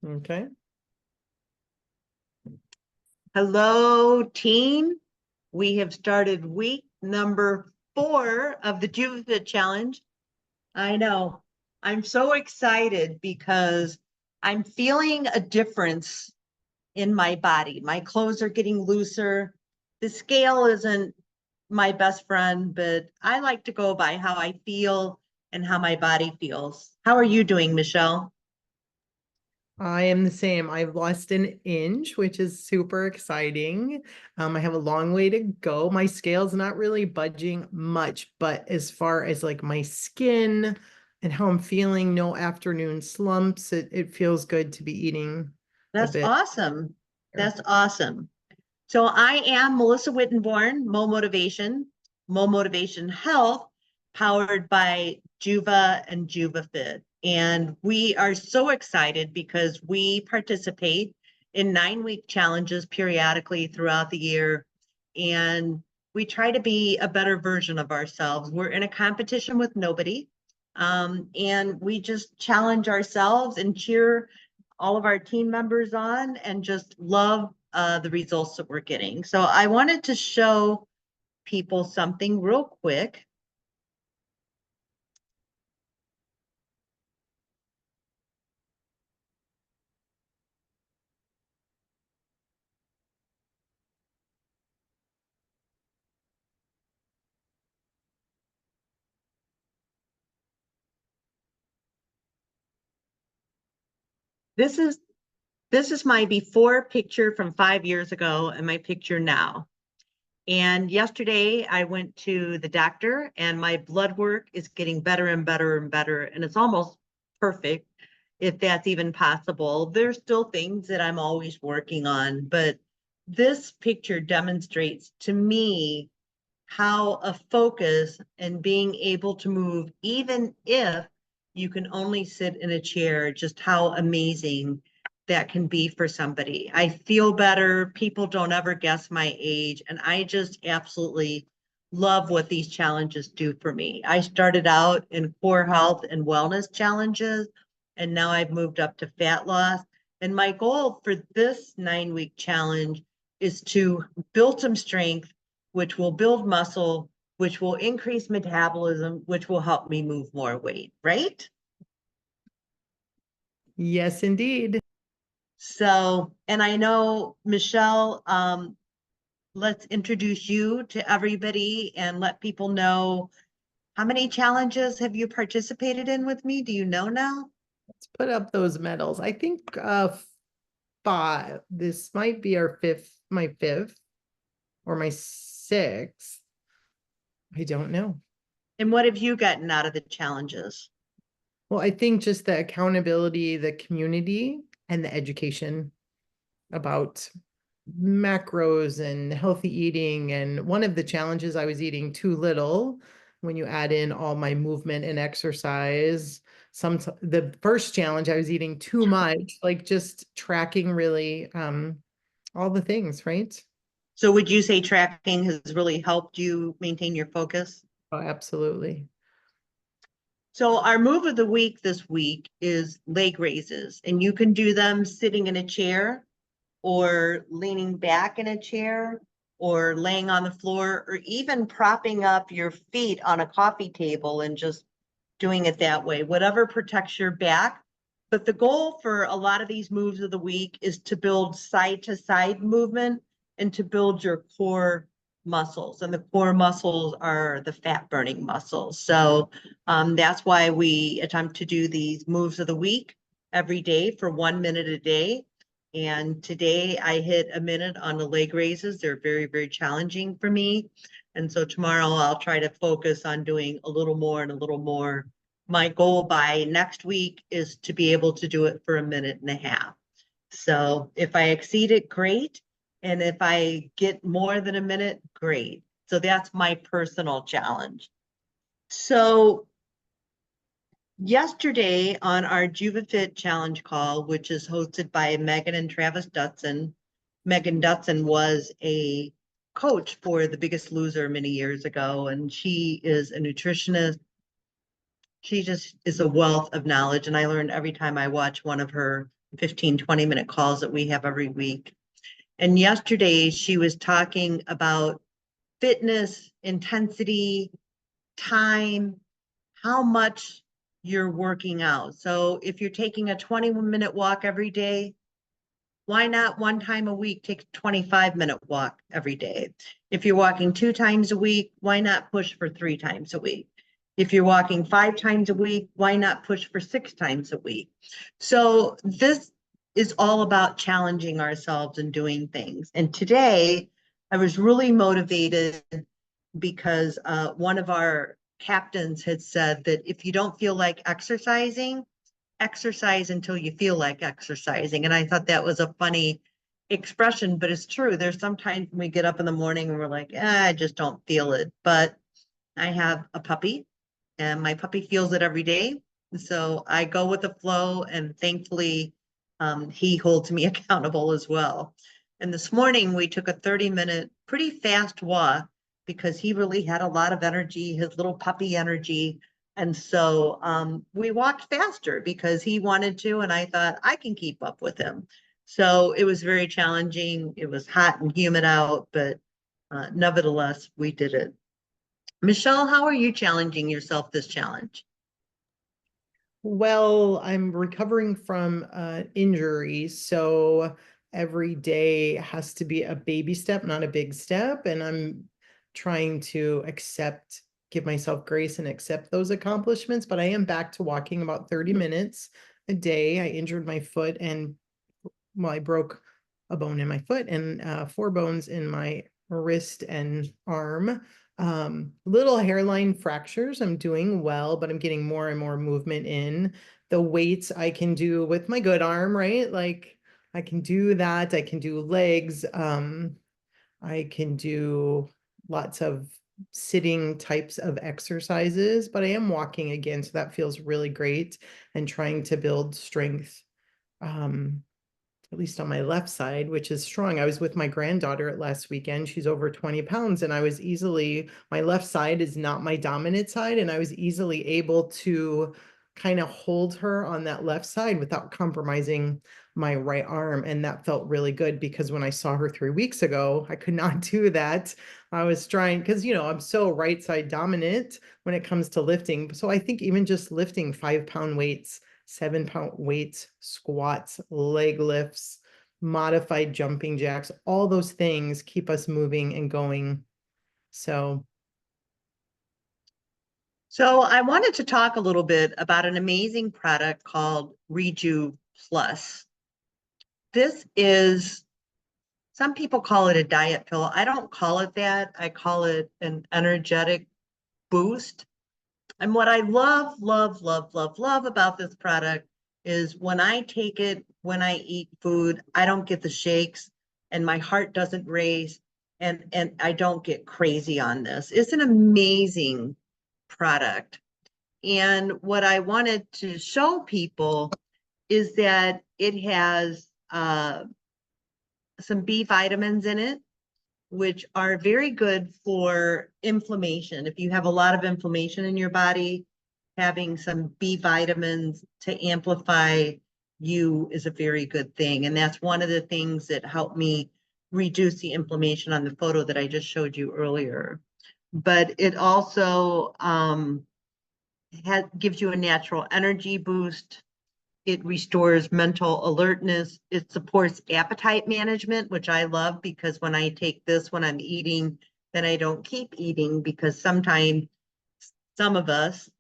Okay. Hello, team. We have started week number 4 of the Juuvafit challenge. I know. I'm so excited because I'm feeling a difference in my body. My clothes are getting looser. The scale isn't my best friend, but I like to go by how I feel and how my body feels. How are you doing, Michelle? I am the same. I've lost an inch, which is super exciting. I have a long way to go. My scale's not really budging much, but as far as like my skin and how I'm feeling, no afternoon slumps. It feels good to be eating a That's bit. awesome. That's awesome. So I am Melissa Wittenborn, Mo Motivation Health, powered by Juva and Juuvafit. And we are so excited because we participate in 9-week challenges periodically throughout the year. And we try to be a better version of ourselves. We're in a competition with nobody. And we just challenge ourselves and cheer all of our team members on and just love the results that we're getting. So I wanted to show people something real quick. This is this is my before picture from 5 years ago and my picture now. And yesterday I went to the doctor and my blood work is getting better and better and better. And it's almost perfect, if that's even possible. There's still things that I'm always working on, but this picture demonstrates to me how a focus and being able to move, even if you can only sit in a chair, just how amazing that can be for somebody. I feel better. People don't ever guess my age. And I just absolutely love what these challenges do for me. I started out in core health and wellness challenges, and now I've moved up to fat loss. And my goal for this 9-week challenge is to build some strength, which will build muscle, which will increase metabolism, which will help me move more weight, right? Yes, indeed. So, and I know, Michelle, let's introduce you to everybody and let people know, how many challenges have you participated in with me? Do you know now? Let's put up those medals. I think 5. This might be my fifth or my sixth. I don't know. And what have you gotten out of the challenges? Well, I think just the accountability, the community, and the education about macros and healthy eating. And one of the challenges, I was eating too little. When you add in all my movement and exercise, the first challenge, I was eating too much, like just tracking really all the things, right? So would you say tracking has really helped you maintain your focus? Oh, absolutely. So our move of the week this week is leg raises, and you can do them sitting in a chair or leaning back in a chair or laying on the floor or even propping up your feet on a coffee table and just doing it that way, whatever protects your back. But the goal for a lot of these moves of the week is to build side to side movement and to build your core muscles. And the core muscles are the fat burning muscles. So that's why we attempt to do these moves of the week every day for 1 minute a day. And today I hit a minute on the leg raises. They're very, very challenging for me. And so tomorrow I'll try to focus on doing a little more and a little more. My goal by next week is to be able to do it for 1.5 minutes. So if I exceed it, great. And if I get more than a minute, great. So that's my personal challenge. So yesterday on our Juuvafit challenge call, which is hosted by Megan and Travis Dutson, Megan Dutson was a coach for The Biggest Loser many years ago, and she is a nutritionist. She just is a wealth of knowledge, and I learn every time I watch one of her 15, 20-minute calls that we have every week. And yesterday she was talking about fitness, intensity, time, how much you're working out. So if you're taking a 21-minute walk every day, why not one time a week take a 25-minute walk every day? If you're walking 2 times a week, why not push for 3 times a week? If you're walking 5 times a week, why not push for 6 times a week? So this is all about challenging ourselves and doing things. And today I was really motivated because one of our captains had said that if you don't feel like exercising, exercise until you feel like exercising. And I thought that was a funny expression, but it's true. There's sometimes we get up in the morning and we're like, I just don't feel it. But I have a puppy and my puppy feels it every day. So I go with the flow, and thankfully he holds me accountable as well. And this morning we took a 30-minute, pretty fast walk because he really had a lot of energy, his little puppy energy. And so we walked faster because he wanted to, and I thought I can keep up with him. So it was very challenging. It was hot and humid out, but nevertheless, we did it. Michelle, how are you challenging yourself this challenge? Well, I'm recovering from injury, so every day has to be a baby step, not a big step. And I'm trying to give myself grace and accept those accomplishments. But I am back to walking about 30 minutes a day. I injured my foot, and well, I broke a bone in my foot and 4 bones in my wrist and arm. Little hairline fractures. I'm doing well, but I'm getting more and more movement in. The weights I can do with my good arm, right? Like I can do that. I can do legs. I can do lots of sitting types of exercises, but I am walking again, so that feels really great, and trying to build strength. At least on my left side, which is strong. I was with my granddaughter last weekend. She's over 20 pounds, and my left side is not my dominant side, and I was easily able to kind of hold her on that left side without compromising my right arm. And that felt really good because when I saw her 3 weeks ago, I could not do that. I was trying, because, I'm so right side dominant when it comes to lifting. So I think even just lifting 5-pound weights, 7-pound weights, squats, leg lifts, modified jumping jacks, all those things keep us moving and going. So I wanted to talk a little bit about an amazing product called Reju Plus. This is, some people call it a diet pill. I don't call it that. I call it an energetic boost. And what I love, love, love, love, love about this product is when I take it, when I eat food, I don't get the shakes and my heart doesn't race, and I don't get crazy on this. It's an amazing product. And what I wanted to show people is that it has some B vitamins in it, which are very good for inflammation. If you have a lot of inflammation in your body, having some B vitamins to amplify you is a very good thing. And that's one of the things that helped me reduce the inflammation on the photo that I just showed you earlier. But it also gives you a natural energy boost. It restores mental alertness. It supports appetite management, which I love because when I take this when I'm eating, then I don't keep eating, because sometimes some of us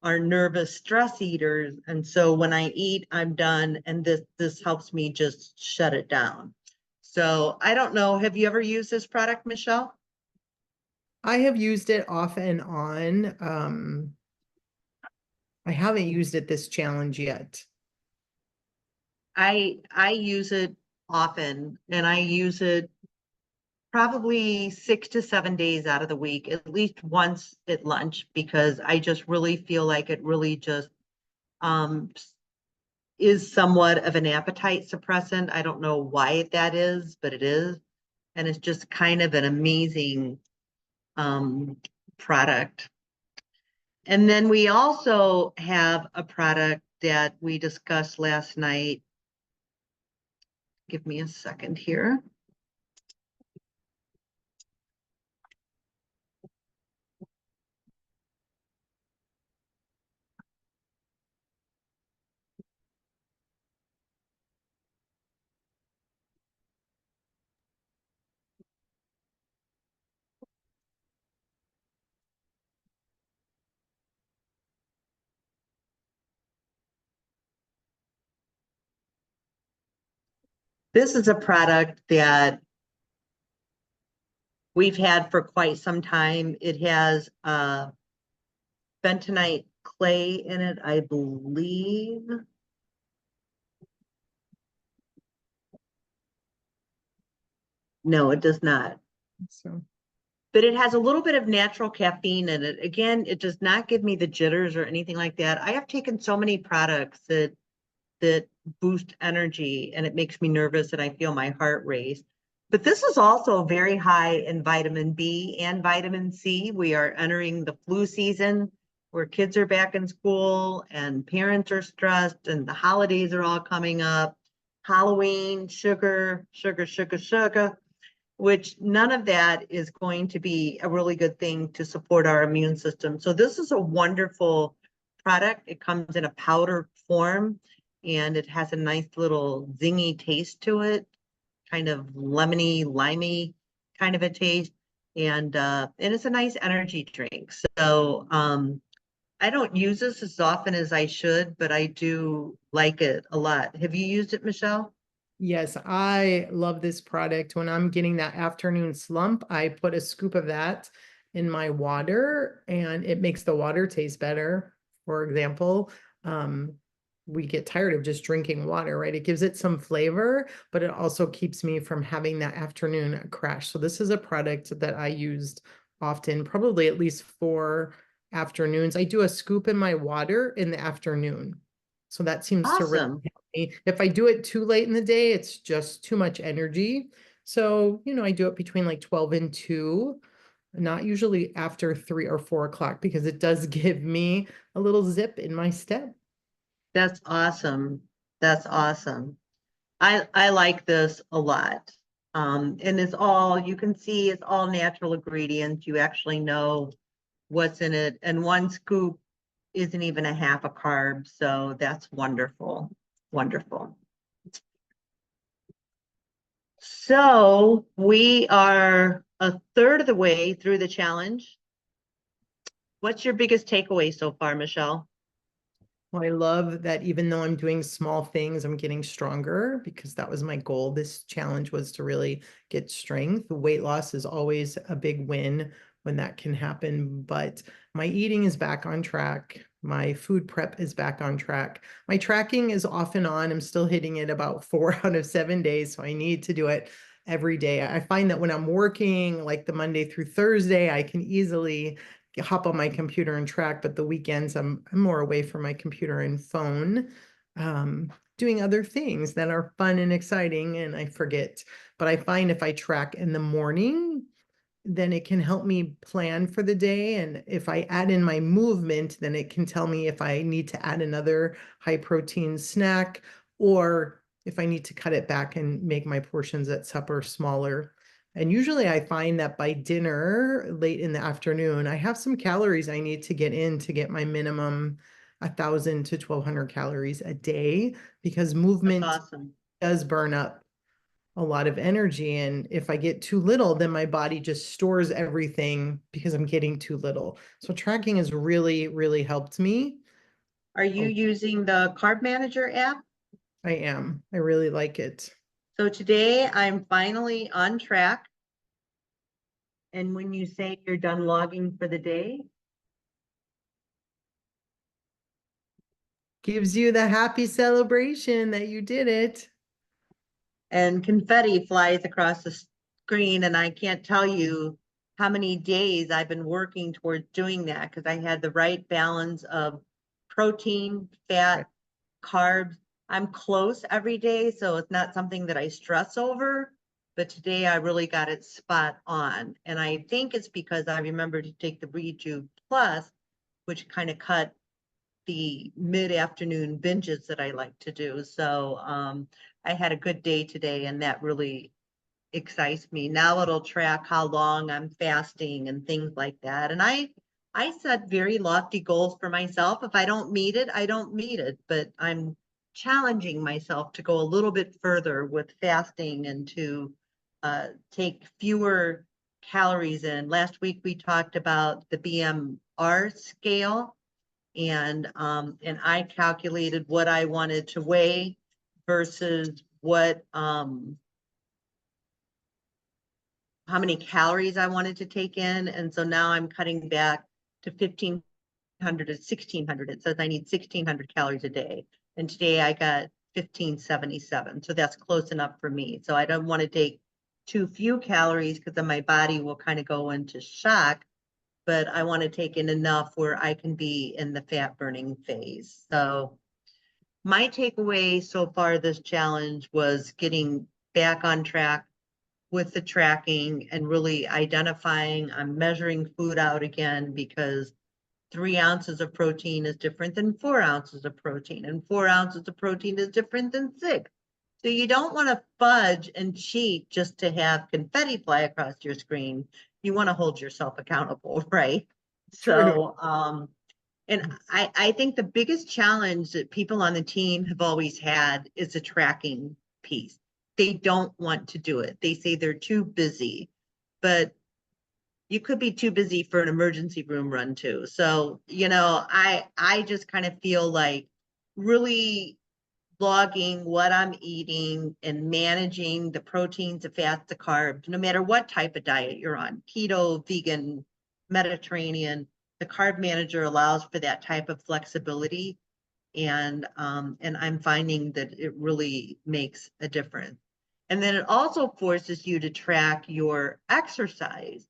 are nervous stress eaters. And so when I eat, I'm done. And this helps me just shut it down. So I don't know. Have you ever used this product, Michelle? I have used it off and on. I haven't used it this challenge yet. I use it often, and I use it probably 6 to 7 days out of the week, at least once at lunch, because I just really feel like it really just um, is somewhat of an appetite suppressant. I don't know why that is, but it is. And it's just kind of an amazing um, product. And then we also have a product that we discussed last night Give me a second here. This is a product that we've had for quite some time. It has bentonite clay in it, I believe. No, it does not. So But it has a little bit of natural caffeine in it. Again, it does not give me the jitters or anything like that. I have taken so many products that boost energy and it makes me nervous and I feel my heart race. But this is also very high in vitamin B and vitamin C. We are entering the flu season where kids are back in school and parents are stressed and the holidays are all coming up. Halloween, sugar, sugar, sugar, sugar, which none of that is going to be a really good thing to support our immune system. So this is a wonderful product. It comes in a powder form and it has a nice little zingy taste to it, kind of lemony, limey kind of a taste. And it's a nice energy drink. So I don't use this as often as I should, but I do like it a lot. Have you used it, Michelle? yes, I love this product. When I'm getting that afternoon slump, I put a scoop of that in my water and it makes the water taste better. For example, we get tired of just drinking water, right? It gives it some flavor, but it also keeps me from having that afternoon crash. So this is a product that I used often, probably at least 4 afternoons. I do a scoop in my water in the afternoon. So that seems to really Awesome. help me. If I do it too late in the day, it's just too much energy. So, I do it between like 12 and 2, not usually after 3 or 4 o'clock because it does give me a little zip in my step. That's awesome. That's awesome. I like this a lot. And it's all, you can see it's all natural ingredients. You actually know what's in it. And one scoop isn't even a half a carb. So that's wonderful. Wonderful. So we are a third of the way through the challenge. What's your biggest takeaway so far, Michelle? Well, I love that even though I'm doing small things, I'm getting stronger because that was my goal. This challenge was to really get strength. Weight loss is always a big win when that can happen, but my eating is back on track. My food prep is back on track. My tracking is off and on. I'm still hitting it about 4 out of 7 days, so I need to do it every day. I find that when I'm working like the Monday through Thursday, I can easily hop on my computer and track, but the weekends I'm more away from my computer and phone, doing other things that are fun and exciting, and I forget. But I find if I track in the morning, then it can help me plan for the day. And if I add in my movement, then it can tell me if I need to add another high protein snack or if I need to cut it back and make my portions at supper smaller. And usually I find that by dinner, late in the afternoon, I have some calories I need to get in to get my minimum 1,000 to 1,200 calories a day because That's movement awesome. does burn up a lot of energy. And if I get too little, then my body just stores everything because I'm getting too little. So tracking has really, really helped me. Are you Oh, using the Carb Manager app? I am. I really like it. So today I'm finally on track. And when you say you're done logging for the day, Gives you the happy celebration that you did it. and confetti flies across the screen, and I can't tell you how many days I've been working towards doing that because I had the right balance of protein, Right. fat, carbs. I'm close every day, so it's not something that I stress over. But today I really got it spot on. And I think it's because I remembered to take the Rejuve Plus, which kind of cut the mid-afternoon binges that I like to do. So I had a good day today, and that really excites me. Now it'll track how long I'm fasting and things like that. And I set very lofty goals for myself. If I don't meet it, I don't meet it, but I'm challenging myself to go a little bit further with fasting and to take fewer calories in. Last week we talked about the BMR scale, and I calculated what I wanted to weigh versus what how many calories I wanted to take in. And so now I'm cutting back to 1,500 to 1,600. It says I need 1,600 calories a day. And today I got 1,577. So that's close enough for me. So I don't want to take too few calories because then my body will kind of go into shock. But I want to take in enough where I can be in the fat burning phase. So my takeaway so far this challenge was getting back on track with the tracking and really identifying. I'm measuring food out again, because 3 ounces of protein is different than 4 ounces of protein, and 4 ounces of protein is different than 6. So you don't want to fudge and cheat just to have confetti fly across your screen. You want to hold yourself accountable, right? True. So, and I think the biggest challenge that people on the team have always had is the tracking piece. They don't want to do it. They say they're too busy, but you could be too busy for an emergency room run too. So, I just kind of feel like really logging what I'm eating and managing the proteins, the fats, the carbs, no matter what type of diet you're on, keto, vegan, Mediterranean, the carb manager allows for that type of flexibility. And I'm finding that it really makes a difference. And then it also forces you to track your exercise.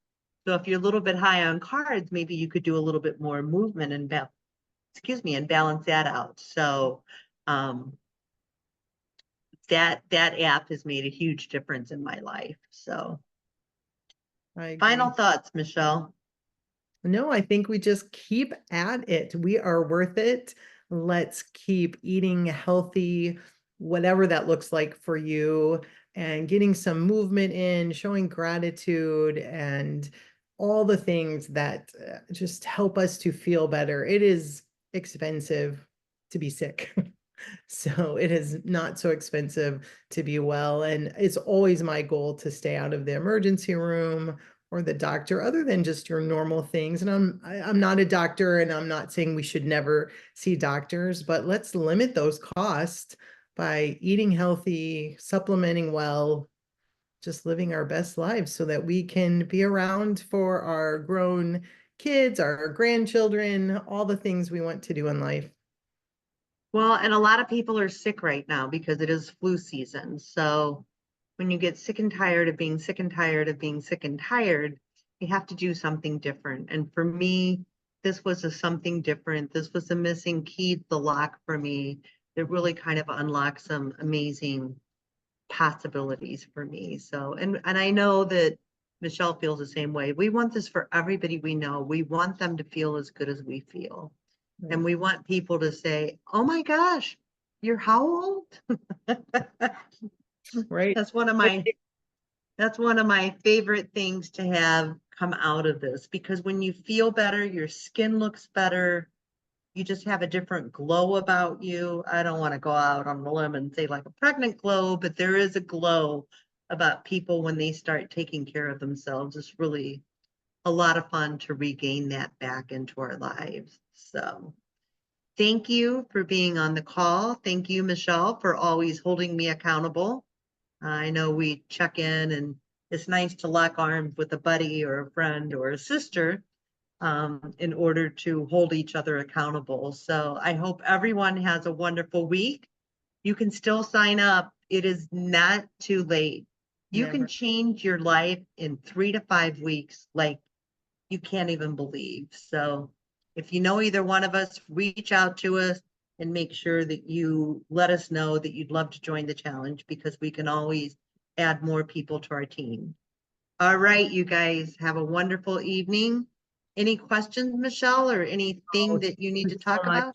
So if you're a little bit high on carbs, maybe you could do a little bit more movement and balance that out. So that app has made a huge difference in my life. So I final agree. thoughts, Michelle. No, I think we just keep at it. We are worth it. Let's keep eating healthy, whatever that looks like for you, and getting some movement in, showing gratitude, and all the things that just help us to feel better. It is expensive to be sick. So it is not so expensive to be well. And it's always my goal to stay out of the emergency room or the doctor, other than just your normal things. And I'm not a doctor, and I'm not saying we should never see doctors, but let's limit those costs by eating healthy, supplementing well, just living our best lives so that we can be around for our grown kids, our grandchildren, all the things we want to do in life. Well, and a lot of people are sick right now because it is flu season. So when you get sick and tired of being sick and tired of being sick and tired, you have to do something different. And for me, this was a something different. This was the missing key to the lock for me that really kind of unlocked some amazing possibilities for me. So, and I know that Michelle feels the same way. We want this for everybody we know. We want them to feel as good as we feel. And we want people to say, oh my gosh, you're how old? Right. That's one of my favorite things to have come out of this, because when you feel better, your skin looks better. You just have a different glow about you. I don't want to go out on the limb and say like a pregnant glow, but there is a glow about people when they start taking care of themselves. It's really a lot of fun to regain that back into our lives. So thank you for being on the call. Thank you, Michelle, for always holding me accountable. I know we check in, and it's nice to lock arms with a buddy or a friend or a sister in order to hold each other accountable. So I hope everyone has a wonderful week. You can still sign up. It is not too late. You can Never. change your life in 3 to 5 weeks, like you can't even believe. So if you know either one of us, reach out to us and make sure that you let us know that you'd love to join the challenge, because we can always add more people to our team. All right, you guys have a wonderful evening. Any questions, Michelle, or anything Oh, that you need thank to you so talk much. about?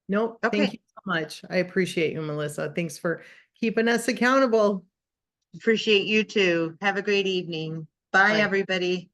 Nope, thank Okay, you so much. I appreciate you, Melissa. Thanks for keeping us accountable. appreciate you too. Have a great evening. Bye, Bye. everybody.